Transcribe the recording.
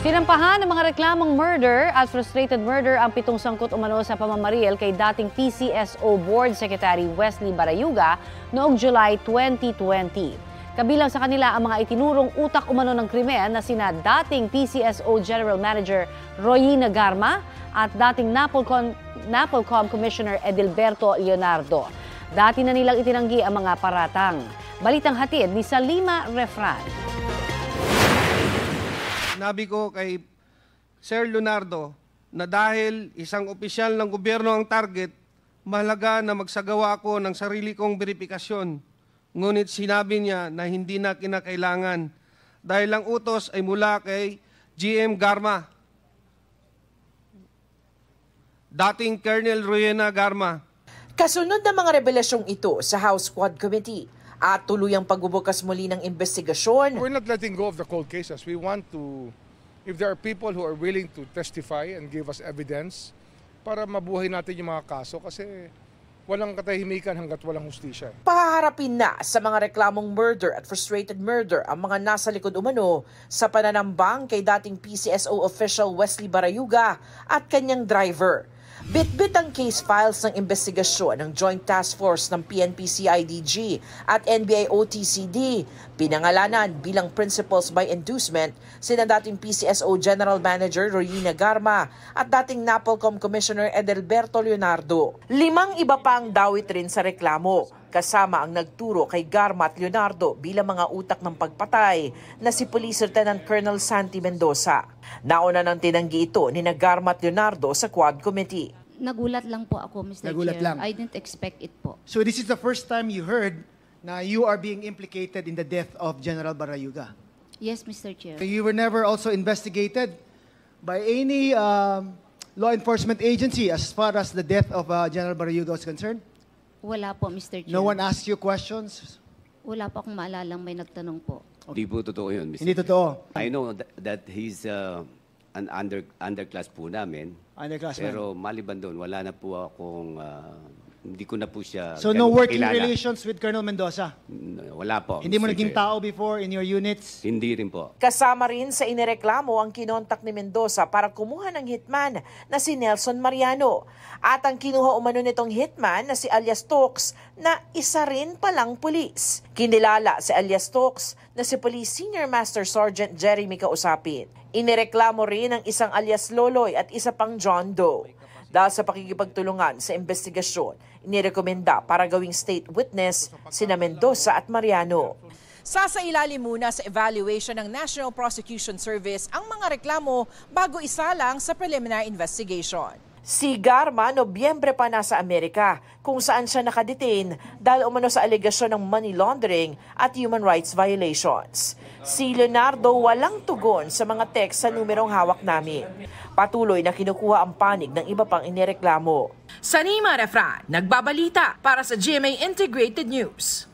Sinampahan ng mga reklamong murder at frustrated murder ang 7 sangkot umano sa pamamaril kay dating PCSO Board Secretary Wesley Barayuga noong July 2020. Kabilang sa kanila ang mga itinurong utak umano ng krimen na sina dating PCSO General Manager Royina Garma at dating NAPOLCOM Commissioner Edilberto Leonardo. Dati na nilang itinanggi ang mga paratang. Balitang hatid ni Salima Refran. Sinabi ko kay Sir Leonardo na dahil isang opisyal ng gobyerno ang target, mahalaga na magsagawa ako ng sarili kong verifikasyon. Ngunit sinabi niya na hindi na kinakailangan dahil ang utos ay mula kay GM Garma, dating Colonel Royina Garma. Kasunod ng mga revelasyong ito sa House Quad Committee at tuluyang pagbubukas muli ng investigasyon. We're not letting go of the cold cases. We want to, if there are people who are willing to testify and give us evidence, para mabuhay natin yung mga kaso kasi walang katahimikan hanggat walang hustisya. Pahaharapin na sa mga reklamong murder at frustrated murder ang mga nasa likod umano sa pananambang kay dating PCSO official Wesley Barayuga at kanyang driver. Bitbit ang case files ng investigasyon ng Joint Task Force ng PNP-CIDG at NBI-OTCD. Pinangalanan bilang principals by inducement sina dating PCSO General Manager Royina Garma at dating NAPOLCOM Commissioner Edilberto Leonardo. 5 iba pang dawit rin sa reklamo, kasama ang nagturo kay Garma at Leonardo bilang mga utak ng pagpatay na si Police Lieutenant Colonel Santi Mendoza. Nauna nang tinanggi ito ni Garma at Leonardo sa Quad Committee. Nagulat lang po ako, Mr. Nagulat Chair. lang. I didn't expect it po. So this is the first time you heard na you are being implicated in the death of General Barayuga. Yes, Mr. Chair. You were never also investigated by any law enforcement agency as far as the death of General Barayuga was concerned? Wala po, Mr. Chair. No one asked you questions? Wala po akong maalalang may nagtanong po. Hindi po totoo yun, Mr. Hindi totoo. I know that he's an underclass po namin. Underclassman. Pero maliban doon, wala na po akong, hindi ko na po siya So no working kilala. relations with Colonel Mendoza? Wala po. Hindi mo Mr. naging Chair. tao before in your units? Hindi rin po. Kasama rin sa inireklamo ang kinontak ni Mendoza para kumuha ng hitman na si Nelson Mariano. At ang kinuha umano nitong hitman na si alias Tox na isa rin palang pulis. Kinilala si alias Tox na si Police Senior Master Sergeant Jeremy Kausapin. Inireklamo rin ang isang alias Loloy at isa pang John Doe. Dahil sa pakikipagtulungan sa investigasyon, inirekomenda para gawing state witness sina Mendoza at Mariano. Sasailalim muna sa evaluation ng National Prosecution Service ang mga reklamo bago isalang sa preliminary investigation. Si Garma, Nobyembre pa nasa Amerika, kung saan siya nakadetain dahil umano sa alegasyon ng money laundering at human rights violations. Si Leonardo walang tugon sa mga text sa numerong hawak namin. Patuloy na kinukuha ang panig ng iba pang inireklamo. Salima Refran, nagbabalita para sa GMA Integrated News.